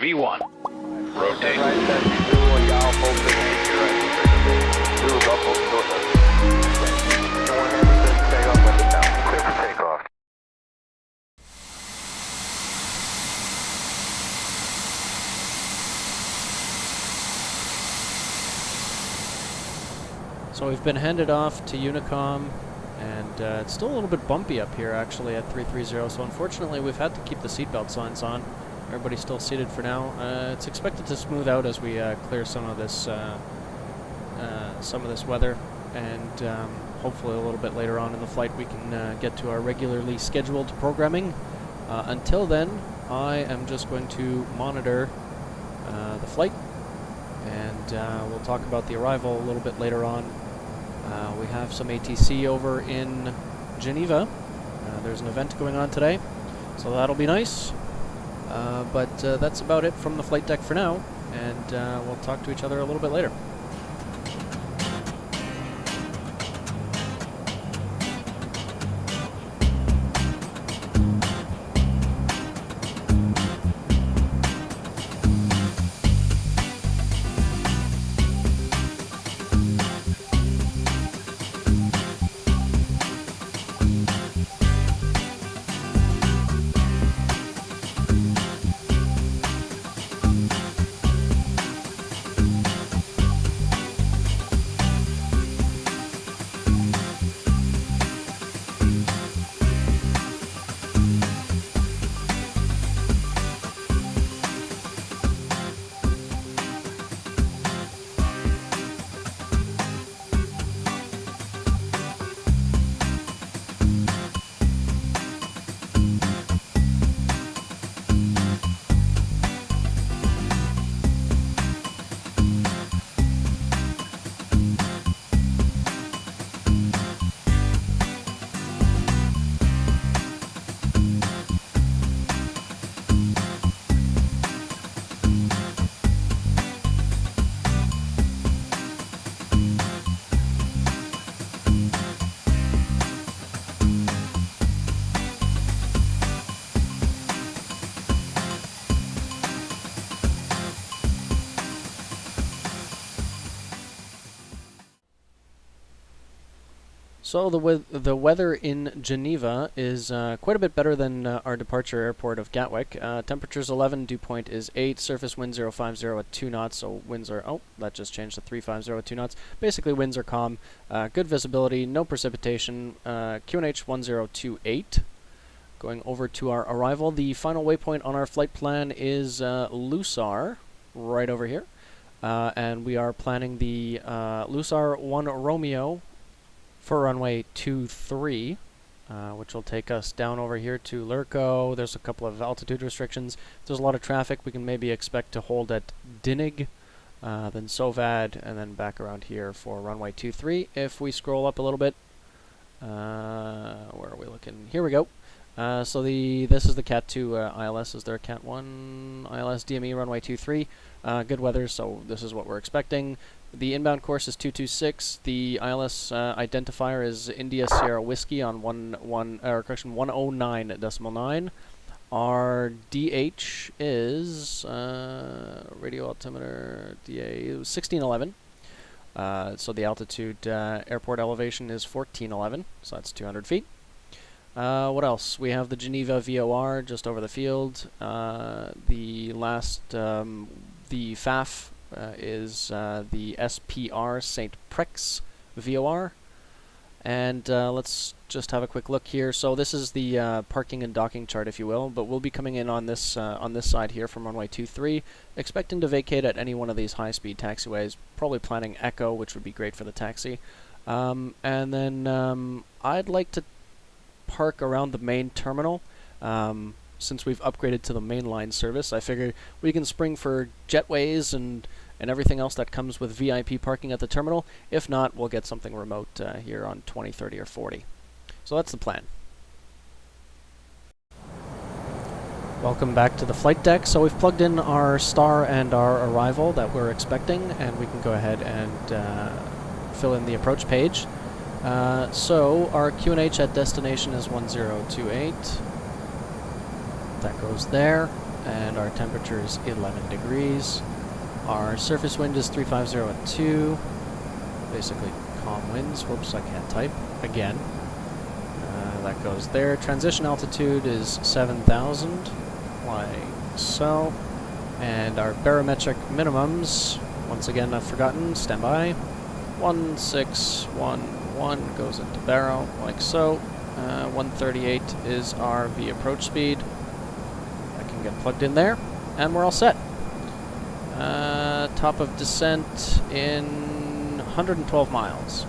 V1. Rotate. So we've been handed off to Unicom, and it's still a little bit bumpy up here actually at 330, so unfortunately we've had to keep the seatbelt signs on. Everybody's still seated for now. It's expected to smooth out as we clear some of this weather, and hopefully a little bit later on in the flight we can get to our regularly scheduled programming. Until then, I am just going to monitor the flight, and we'll talk about the arrival a little bit later on. We have some ATC over in Geneva. There's an event going on today, so that'll be nice. But that's about it from the flight deck for now, and we'll talk to each other a little bit later. So the weather in Geneva is quite a bit better than our departure airport of Gatwick. Temperature's 11, dew point is 8, surface wind 050 at 2 knots, so winds are, oh, that just changed to 350 at 2 knots. Basically winds are calm, good visibility, no precipitation, QNH 1028. Going over to our arrival, the final waypoint on our flight plan is Lusar, right over here. And we are planning the Lusar 1 Romeo for runway 23, which will take us down over here to Lurko. There's a couple of altitude restrictions. If there's a lot of traffic, we can maybe expect to hold at Dinig, then Sovad, and then back around here for runway 23. If we scroll up a little bit, where are we looking? Here we go. So this is the Cat 2 ILS. Is there a Cat 1 ILS DME runway 23? Good weather, so this is what we're expecting. The inbound course is 226. The ILS identifier is India Sierra Whiskey on 109.9. Our DH is radio altimeter DA 1611. So the altitude airport elevation is 1411, so that's 200 feet. What else? We have the Geneva VOR just over the field. The FAF is the SPR St. Prex VOR. And let's just have a quick look here. So this is the parking and docking chart, if you will, but we'll be coming in on this side here from runway 23, expecting to vacate at any one of these high-speed taxiways, probably planning Echo, which would be great for the taxi. And then I'd like to park around the main terminal. Since we've upgraded to the mainline service, I figured we can spring for jetways and everything else that comes with VIP parking at the terminal. If not, we'll get something remote here on 20, 30, or 40. So that's the plan. Welcome back to the flight deck. So we've plugged in our star and our arrival that we're expecting, and we can go ahead and fill in the approach page. So our QNH at destination is 1028. That goes there. and our temperature is 11 degrees. Our surface wind is 350 at 2. Basically calm winds. Whoops, I can't type. Again. That goes there. Transition altitude is 7,000, like so. And our barometric minimums, once again I've forgotten, stand by. 1611 goes into baro, like so. 138 is our V approach speed. I can get plugged in there, and we're all set. Top of descent in 112 miles.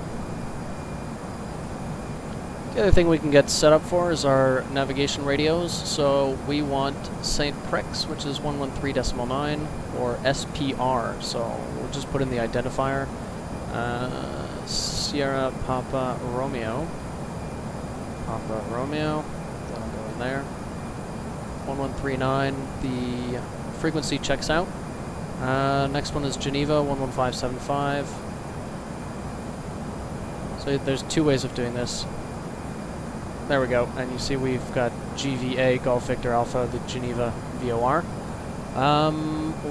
The other thing we can get set up for is our navigation radios. So we want St. Prex, which is 113.9, or SPR. So we'll just put in the identifier. Sierra Papa Romeo. Papa Romeo. That'll go in there. 1139. The frequency checks out. Next one is Geneva, 11575. So there's two ways of doing this. There we go, and you see we've got GVA, Golf Victor Alpha, the Geneva VOR.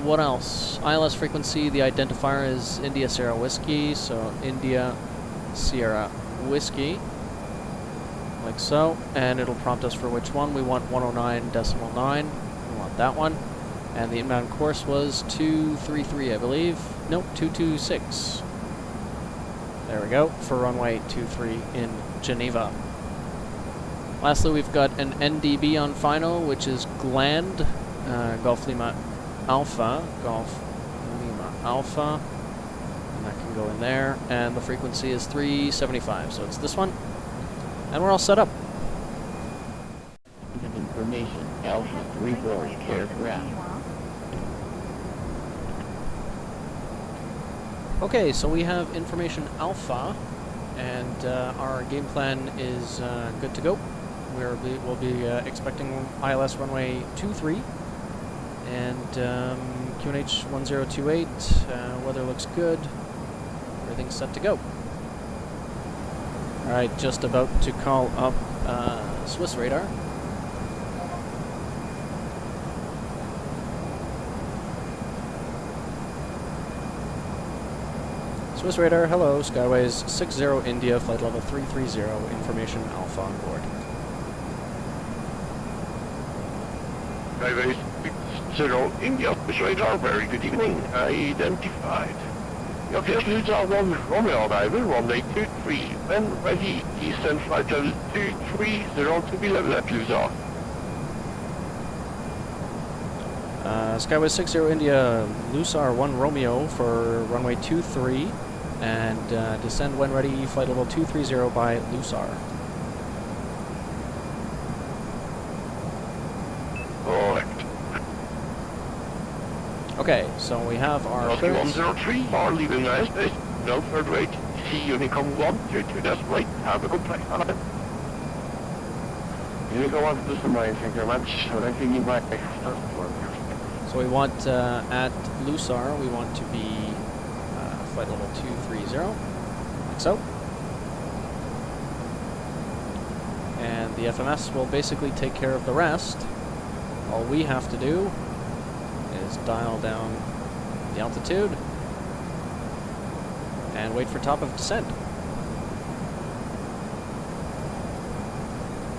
What else? ILS frequency, the identifier is India Sierra Whiskey, so India Sierra Whiskey, like so, and it'll prompt us for which one. We want 109.9, we want that one, and the inbound course was 233, I believe. Nope, 226. There we go, for runway 23 in Geneva. Lastly, we've got an NDB on final, which is GLAND, Golf Lima Alpha, Golf Lima Alpha, and that can go in there, and the frequency is 375, so it's this one, and we're all set up. Information, Alpha 3-4 aircraft. Okay, so we have information Alpha, and our game plan is good to go. We'll be expecting ILS runway 23 and QNH 1028. Weather looks good. Everything's set to go. All right, just about to call up Swiss radar. Swiss radar, hello. Skyways 60 India, flight level 330. Information Alpha on board. Skyway 60 India, Swiss radar, very good evening. Identified. Your first leads are 1 Romeo arrival, runway 23. When ready, descend flight level 230 to be level at Luzon. Skyway 60 India, Lusar 1 Romeo for runway 23, and descend when ready, flight level 230 by Lusar. Okay, so we have our... 103 are leaving airspace. No third rate. See Unicom 122, that's right. Have a good flight. Unicom 129, thank you very much. So I think you might... So we want, at Lusar, we want to be flight level 230, like so. And the FMS will basically take care of the rest. All we have to do is dial down the altitude and wait for top of descent.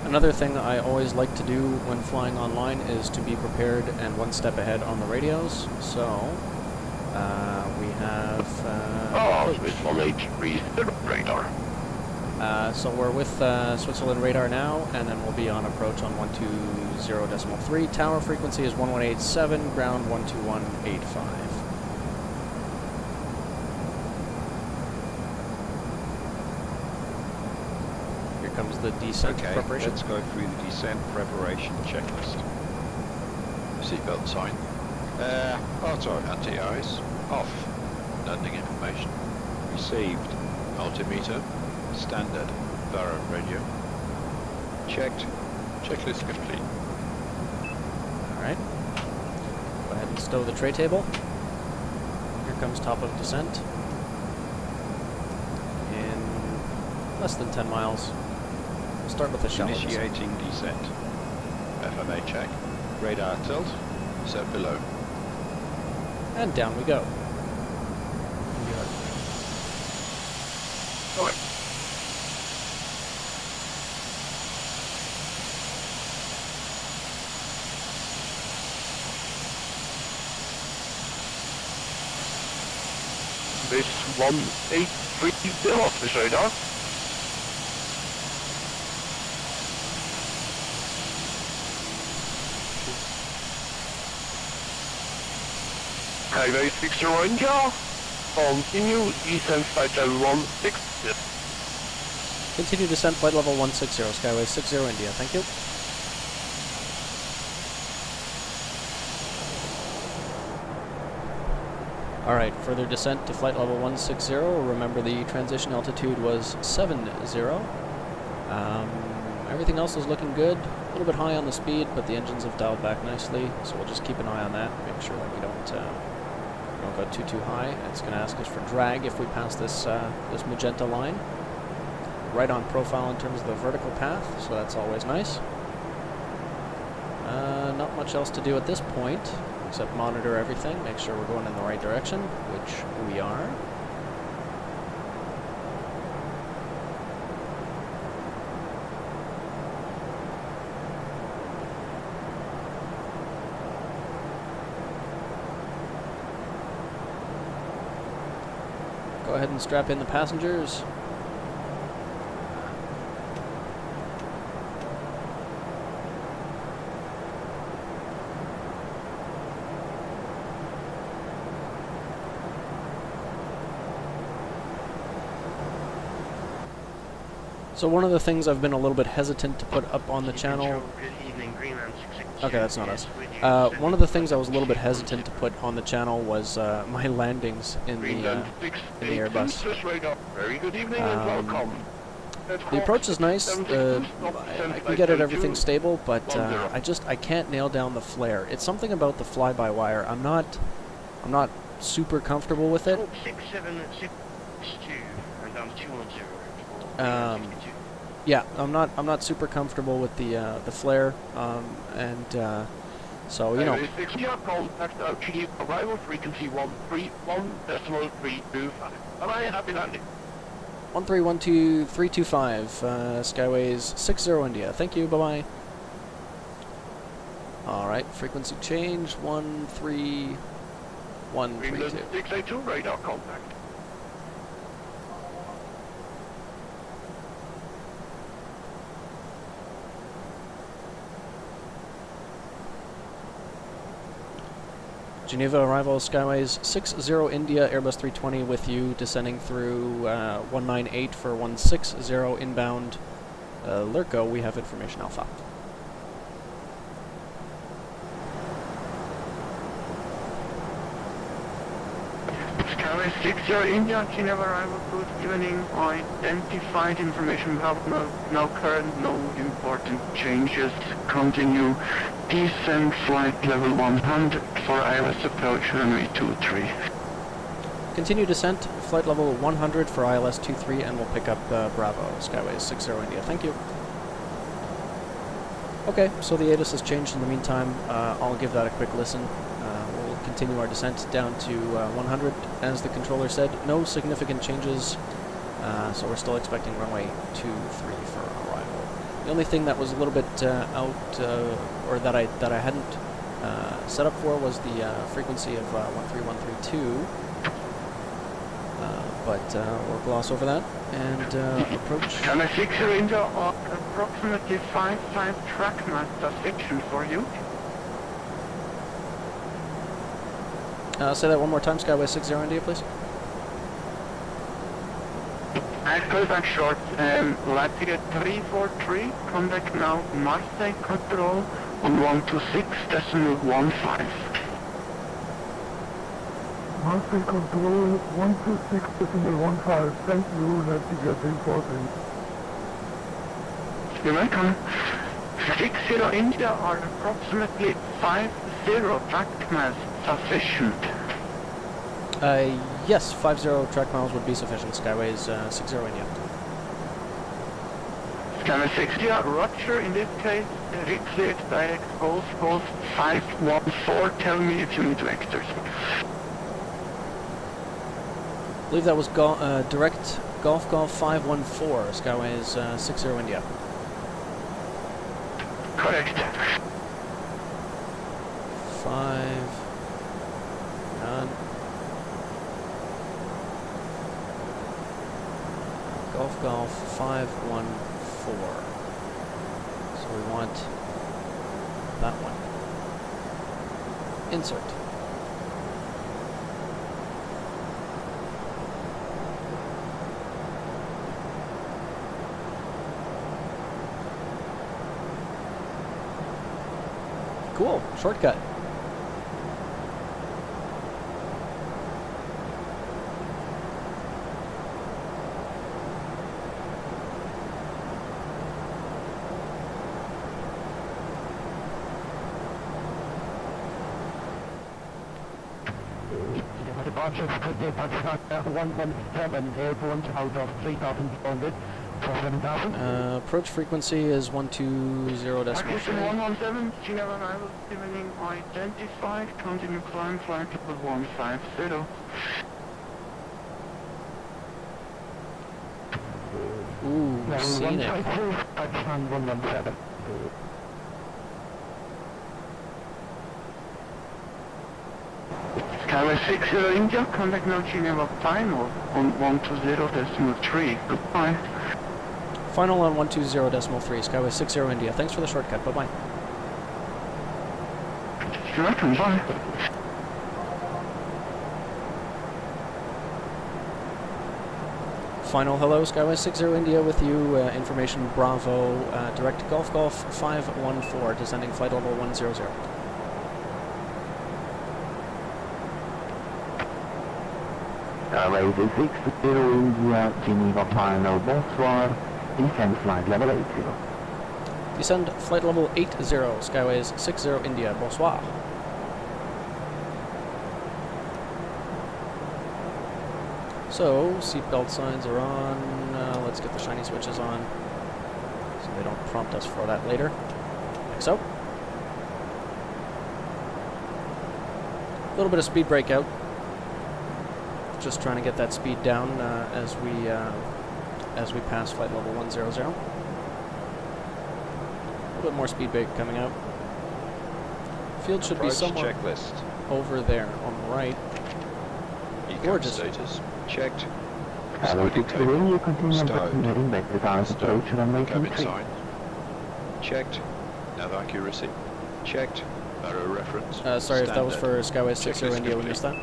Another thing I always like to do when flying online is to be prepared and one step ahead on the radios. So we have radar. So we're with Switzerland radar now, and then we'll be on approach on 120.3. Tower frequency is 1187, ground 12185. Here comes the descent preparation. Let's go through the descent preparation checklist. Seatbelt sign. Auto anti-ice. Off. Landing information. Received. Altimeter. Standard. Baro radio. Checked. Checklist complete. Alright. Go ahead and stow the tray table. Here comes top of descent. In less than 10 miles. We'll start with the shallow Initiating descent. FMA check. Radar tilt. Set below. And down we go. Okay. This 183 off the radar. Skyway 60 India. Continue descent flight level 16. Continue descent flight level 160, Skyway 60 India. Thank you. Alright, further descent to flight level 160. Remember the transition altitude was 70. Everything else is looking good. A little bit high on the speed, but the engines have dialed back nicely, so we'll just keep an eye on that. Make sure that we don't go too high. It's going to ask us for drag if we pass this this magenta line. Right on profile in terms of the vertical path, so that's always nice. Not much else to do at this point, except monitor everything, make sure we're going in the right direction, which we are. Go ahead and strap in the passengers. So one of the things I've been a little bit hesitant to put up on the channel... Okay, that's not us. One of the things I was a little bit hesitant to put on the channel was my landings in the Airbus. Very good evening and welcome. The approach is nice. I can get it everything stable, but I can't nail down the flare. It's something about the fly-by-wire. I'm not super comfortable with it. 6762 and down 210. Yeah, I'm not super comfortable with the flare, so you know. Contact arrival frequency 131.325. Bye-bye, happy landing. 1312325, Skyways 60 India. Thank you. Bye bye. All right, frequency change 13132. 682 radar contact. Geneva arrival, Skyways 60 India, Airbus 320 with you, descending through 198 for 160 inbound. Lurko, we have information Alpha. Skyway 60 India, Geneva arrival, good evening. Identified information, we have no current, no important changes. Continue descent flight level 100 for ILS approach runway 23. Continue descent, flight level 100 for ILS 23, and we'll pick up Bravo, Skyways 60 India. Thank you. Okay, so the ATIS has changed in the meantime. I'll give that a quick listen. We'll continue our descent down to 100. As the controller said, no significant changes, so we're still expecting runway 23 for arrival. The only thing that was a little bit or that I hadn't set up for was the frequency of 13132. But we'll gloss over that and approach. Can I fix your India or approximately 5 track master section for you? Say that one more time, Skyway 60 India, please. I'll go back short. Latitude 343, contact now Marseille control on 126.15. Marseille control 126.15. Thank you, Latitude 343. You're welcome. 60 India are approximately 50 track mass sufficient. Yes, 50 track miles would be sufficient, Skyways 60 India. Skyway 60, Roger, in this case, X direct Golf 514, tell me if you need vectors. I believe that was direct Golf 514, Skyways 60 India. Correct. 5, none. Golf 514. So we want that one. Insert. Cool, shortcut. Departure F117, airborne out of 3,400 for 7,000. Approach frequency is 120.3. Acquisition 117, Geneva arrival, evening identified, continue climb, flight level 150. Ooh, scenic. 117. Skyway 60 India, contact now Geneva final on 120.3. Goodbye. Final on 120.3, Skyway 60 India. Thanks for the shortcut. Bye-bye. You're welcome, bye. Final hello, Skyway 60 India with you. Information Bravo, direct Golf 514, descending flight level 100. Skyway 60 India, Geneva final, bonsoir, descend flight level 80. Descend flight level 80, Skyways 60 India, bonsoir. So, seatbelt signs are on. Let's get the shiny switches on so they don't prompt us for that later. Like so. A little bit of speed brake out. Just trying to get that speed down as we pass flight level 100. A little bit more speed brake coming out. Field should be somewhere checklist. over there on the right. Gorgeous. Status checked. Skyway 60 India, continue on Stowed. heading back to our approach runway Cabin 23. sign. Checked. Nav accuracy. Checked. Arrow reference. Sorry if that was Standard. for Skyway 60 Checklist India, we complete. missed that.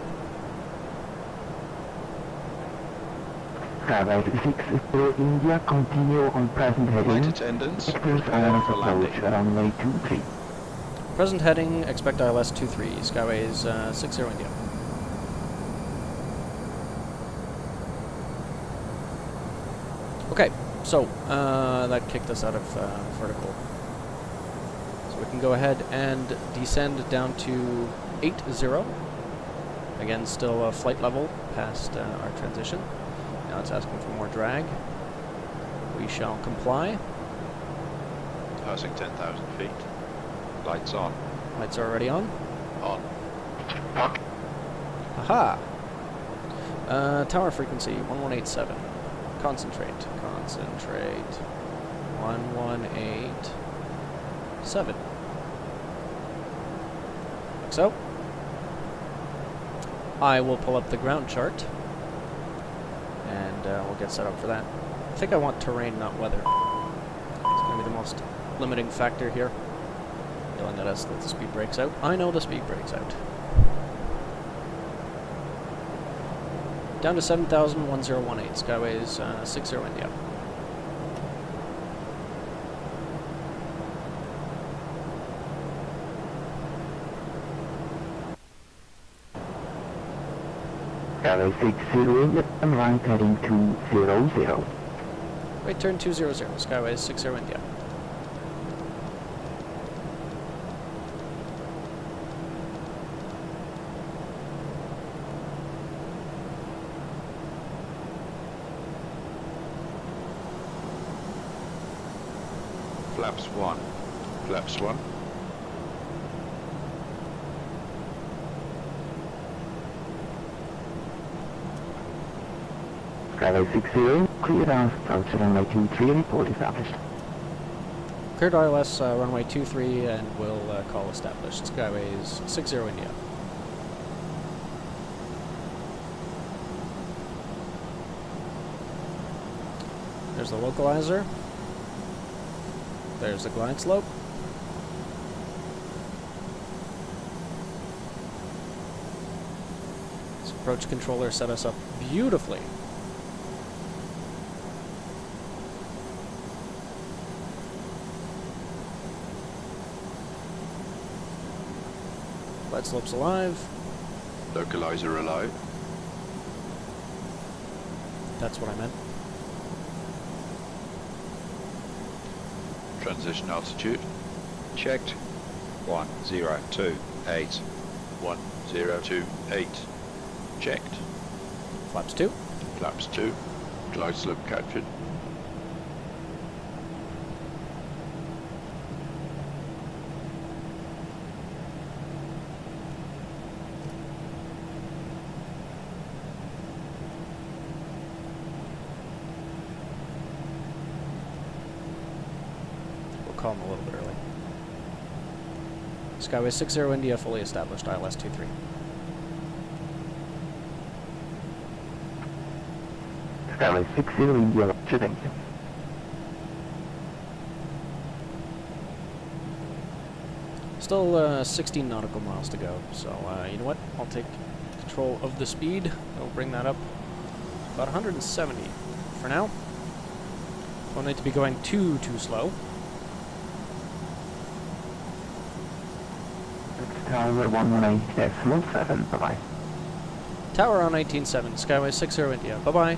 Skyway 60 India, continue on present Flight heading. attendants. Expect Prepare ILS for approach landing. runway 23. Present heading, expect ILS 23, Skyways 60 India. Okay, so that kicked us out of vertical. So we can go ahead and descend down to 80. Again, still flight level past our transition. Now it's asking for more drag. We shall comply. Passing 10,000 feet. Lights on. Lights are already on. On. Aha! Tower frequency 1187. Concentrate. 1187. Like so. I will pull up the ground chart and we'll get set up for that. I think I want terrain, not weather. It's going to be the most limiting factor here. Yelling at us that the speed breaks out. I know the speed breaks out. Down to 7,1018, Skyways 60 India. Skyway 60 India, and right heading 200. Right turn 200, Skyways 60 India. Flaps 1. Flaps 1. Skyway 60, cleared off, approach to runway 23, report established. Cleared ILS runway 23 and we'll call established. Skyways 60 India. There's the localizer. There's the glide slope. This approach controller set us up beautifully. Glide slope's alive. Localizer alive. That's what I meant. Transition altitude. Checked. 1028. 1028. Checked. Flaps 2. Flaps 2. Glide slope captured. Call them a little bit early. Skyway 60 India fully established, ILS 23. Skyway 60, India, thank you. Still 16 nautical miles to go, so you know what? I'll take control of the speed. I'll bring that up about 170 for now. Don't need to be going too slow. Tower 118.7, bye-bye. Tower on 18.7, Skyway 60 India. Bye-bye.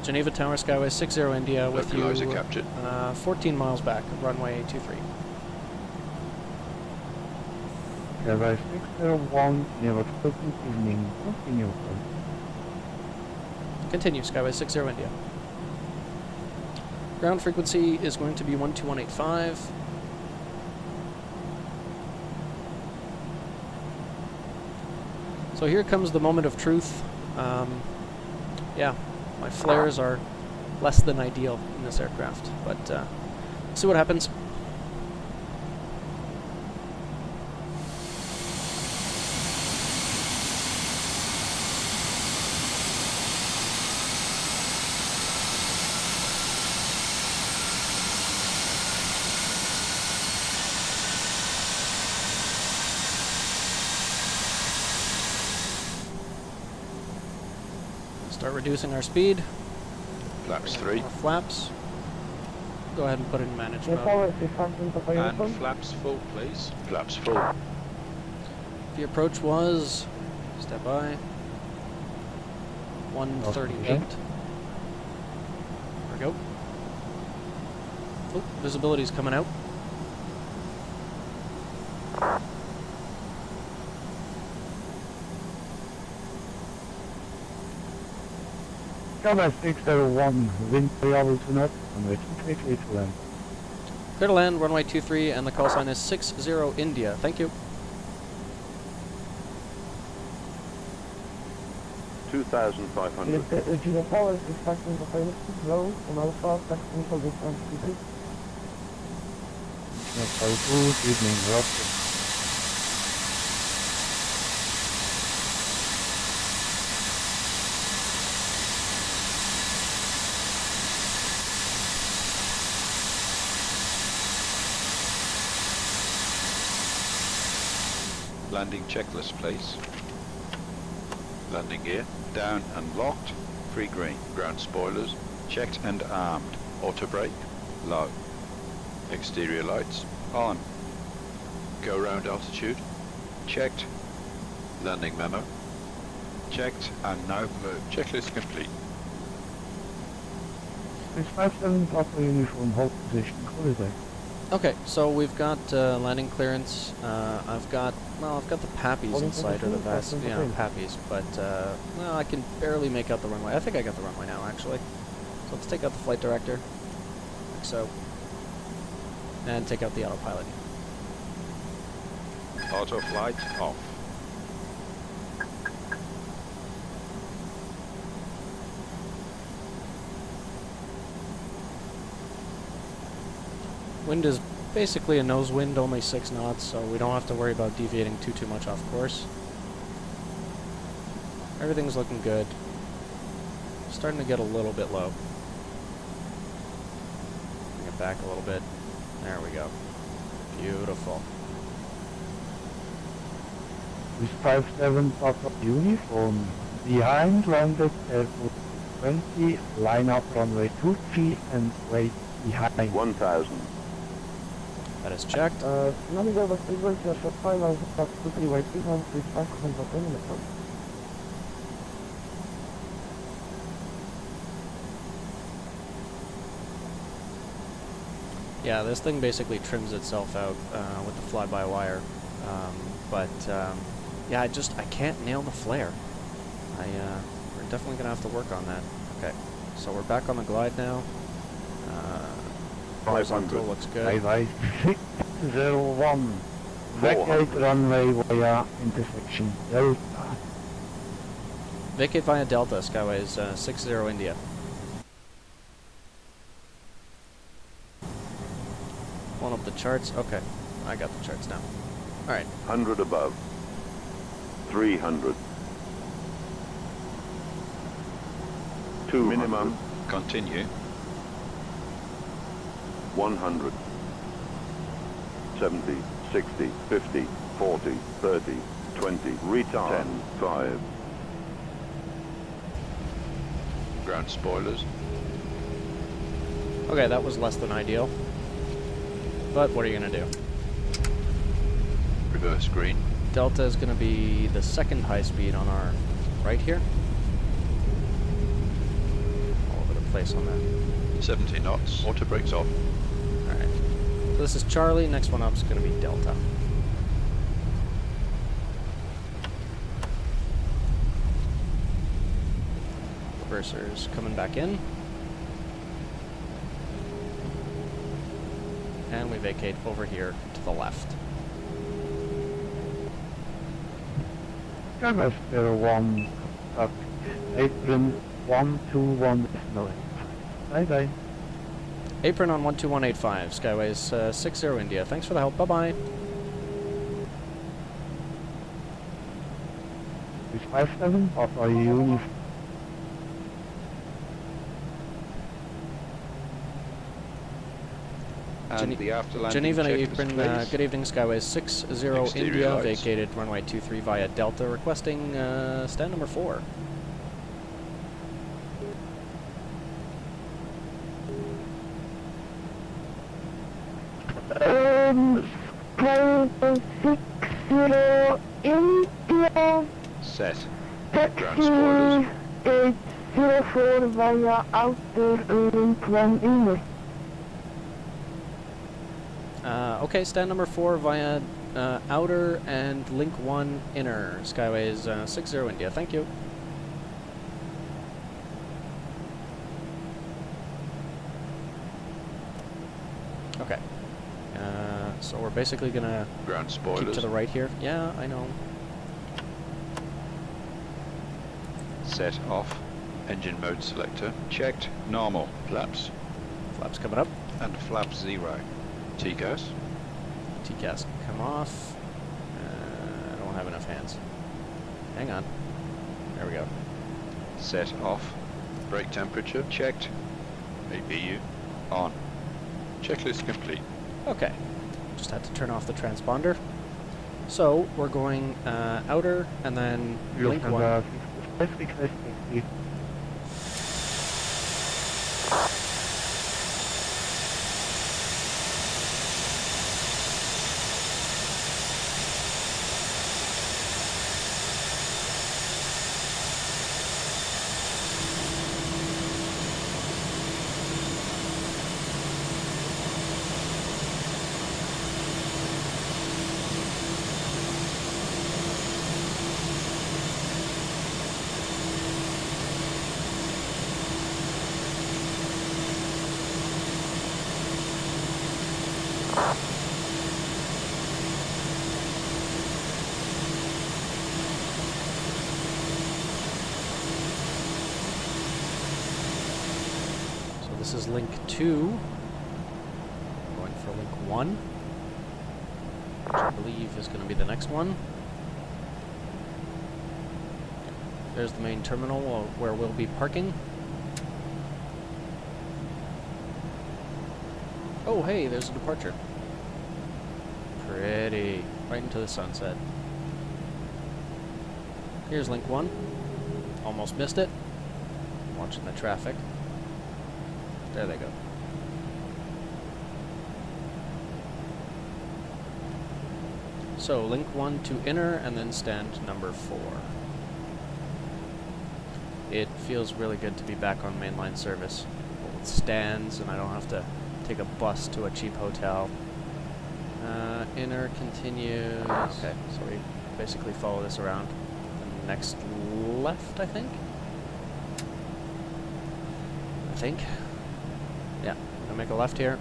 Geneva Tower, Skyway 60 India with you. Localizer captured. 14 miles back, runway 23. Skyway 601, near Open evening, continue. Continue, Skyway 60 India. Ground frequency is going to be 12185. So here comes the moment of truth. Yeah, my flares are less than ideal in this aircraft, but see what happens. Start reducing our speed. Flaps 3. More flaps. Go ahead and put it in managed mode. And flaps full, please. Flaps full. The approach was, step by, 138. There we go. Oh, visibility's coming out. Skyway 601, wind 3 hours to north, runway 23 to land. Clear to land, runway 23, and the call sign is 60 India. Thank you. 2,500. The power is dispatching the pilot low and alpha technical distance to Good evening, Roger. Landing checklist, please. Landing gear, down and locked. Free green. Ground spoilers, checked and armed. Auto brake, low. Exterior lights, on. Go round altitude, checked. Landing memo, checked and now move. Checklist complete. Dispatch 7 Papa uniform, hold position, holiday. Okay, so we've got landing clearance. I've got the pappies inside, or the vast, pappies, but well, I can barely make out the runway. I think I got the runway now, actually. So let's take out the flight director, like so, and take out the autopilot. Auto flight off. Wind is basically a nose wind, only 6 knots, so we don't have to worry about deviating too much off course. Everything's looking good. Starting to get a little bit low. Bring it back a little bit. There we go. Beautiful. With 57 Papa uniform, behind landed airport 20, line up runway 23 and wait behind. 1000. That is checked. Navigator was able to the final stop to the way 300 meters. Yeah, this thing basically trims itself out with the fly-by-wire. Yeah, I can't nail the flare. We're definitely gonna have to work on that. Okay, so we're back on the glide now. Horizontal looks good. Bye 601. Vacate runway via intersection Delta. Vacate via Delta, Skyways 60 India. Pulling up the charts. Okay, I got the charts now. Alright. 100 above. 300. 2 minimum. Continue. 100. 70, 60, 50, 40, 30, 20, retard. 10, 5. Ground spoilers. Okay, that was less than ideal. But what are you going to do? Reverse green. Delta is going to be the second high speed on our right here. All over the place on that. 70 knots. Auto brakes off. Alright. So this is Charlie. Next one up is going to be Delta. Reverser's coming back in. And we vacate over here to the left. Corsair 1, apron 121 no. Bye bye. Apron on 12185, Skyways 60 India. Thanks for the help. Bye-bye. With 57 Papa uniform. And the after landing Geneva checklist, apron, please. good evening, Skyways 60 Exterior India, lights. vacated runway 23 via Delta, requesting stand number 4. Sky 60 India, Set. Ground spoilers. taxi 804 via outer link 1 inner. Okay, stand number 4 via outer and link 1 inner, Skyways 60 India. Thank you. Okay. So we're basically gonna Ground keep spoilers. to the right here. Yeah, I know. Set off. Engine mode selector. Checked. Normal. Flaps. Flaps coming up. And flap 0. TCAS. TCAS come off. I don't have enough hands. Hang on. There we go. Set off. Brake temperature. Checked. APU. On. Checklist complete. Okay. Just had to turn off the transponder. So we're going outer and then link 1. This is link 2. Going for link 1, which I believe is going to be the next one. There's the main terminal where we'll be parking. Oh, hey, there's a departure. Pretty. Right into the sunset. Here's link 1. Almost missed it. Watching the traffic. There they go. So, link 1 to inner, and then stand number 4. It feels really good to be back on mainline service. With stands, and I don't have to take a bus to a cheap hotel. Inner continues. Okay, so we basically follow this around. And next left, I think? Yeah, I'm gonna make a left here.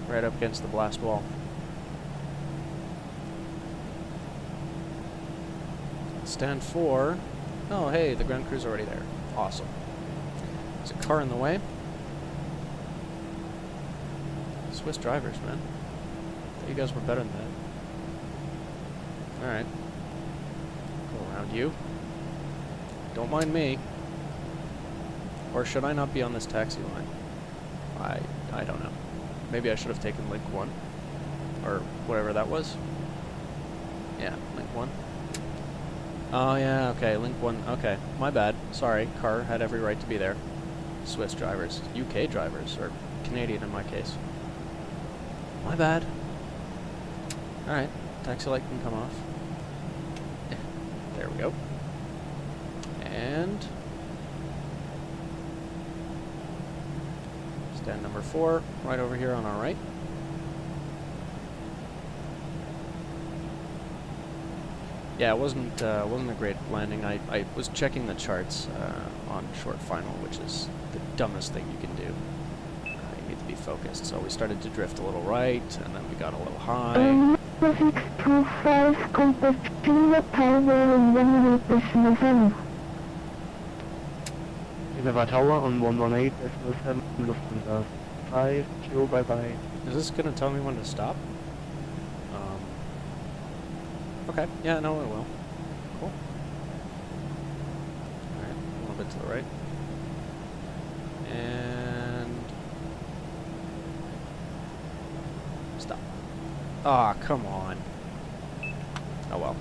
Right up against the blast wall. Stand 4. Oh, hey, the ground crew's already there. Awesome. There's a car in the way. Swiss drivers, man. Thought you guys were better than that. Alright. Go around you. Don't mind me. Or should I not be on this taxi line? I don't know. Maybe I should have taken link 1. Or whatever that was. Yeah, link 1. Oh yeah, okay, link 1. Okay, my bad. Sorry, car had every right to be there. Swiss drivers. UK drivers. Or Canadian in my case. My bad. Alright, taxi light can come off. There we go. And stand number 4, right over here on our right. Yeah, it wasn't a great landing. I was checking the charts on short final, which is the dumbest thing you can do. You need to be focused. So we started to drift a little right, and then we got a little high. 625, contact Geneva Tower on 118.7. Geneva Tower on 118.7, Lufthansa 5, Joe, bye-bye. Is this going to tell me when to stop? Okay, yeah, no, it will. Cool. Alright, a little bit to the right. And stop. Ah, come on. Oh well.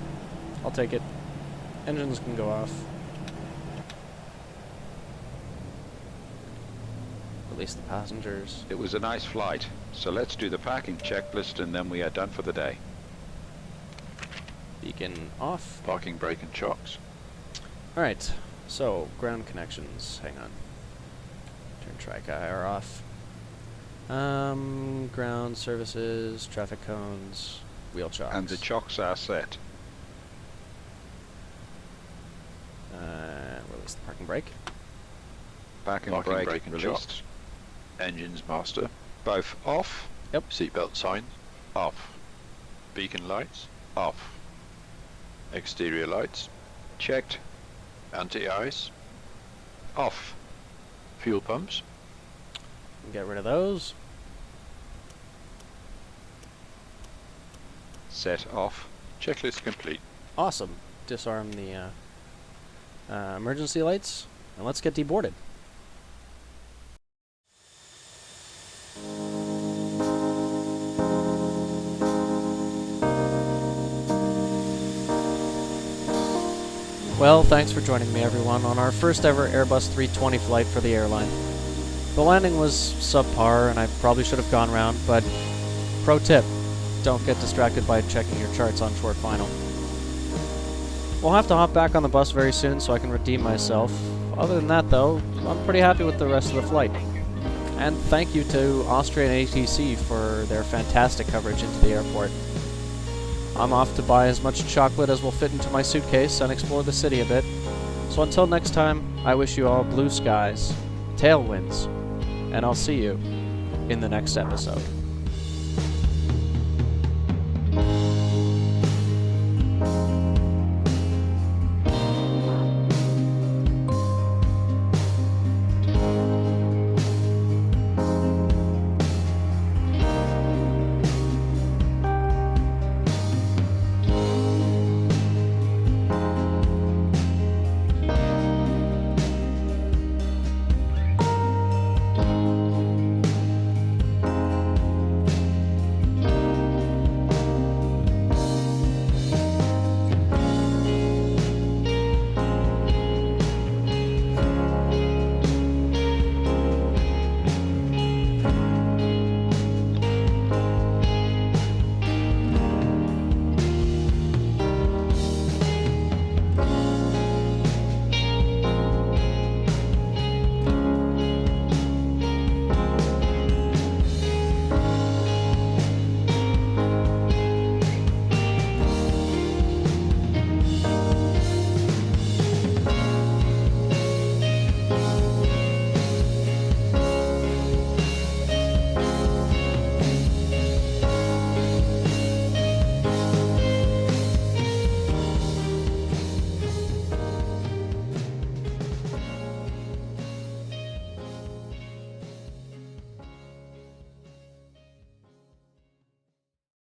I'll take it. Engines can go off. Release the passengers. It was a nice flight, so let's do the parking checklist and then we are done for the day. Beacon off. Parking brake and chocks. Alright, so ground connections. Hang on. Turn TrackIR off. Ground services, traffic cones, wheel chocks. And the chocks are set. Release the parking brake. Parking brake and chocks. Engines master. Both off. Yep. Seatbelt sign. Off. Beacon lights. Off. Exterior lights. Checked. Anti-ice. Off. Fuel pumps. Get rid of those. Set off. Checklist complete. Awesome. Disarm the emergency lights, and let's get deboarded. Well, thanks for joining me, everyone, on our first ever Airbus 320 flight for the airline. The landing was subpar, and I probably should have gone round, but pro tip, don't get distracted by checking your charts on short final. We'll have to hop back on the bus very soon so I can redeem myself. Other than that, though, I'm pretty happy with the rest of the flight. And thank you to Austrian ATC for their fantastic coverage into the airport. I'm off to buy as much chocolate as will fit into my suitcase and explore the city a bit. So until next time, I wish you all blue skies, tailwinds, and I'll see you in the next episode.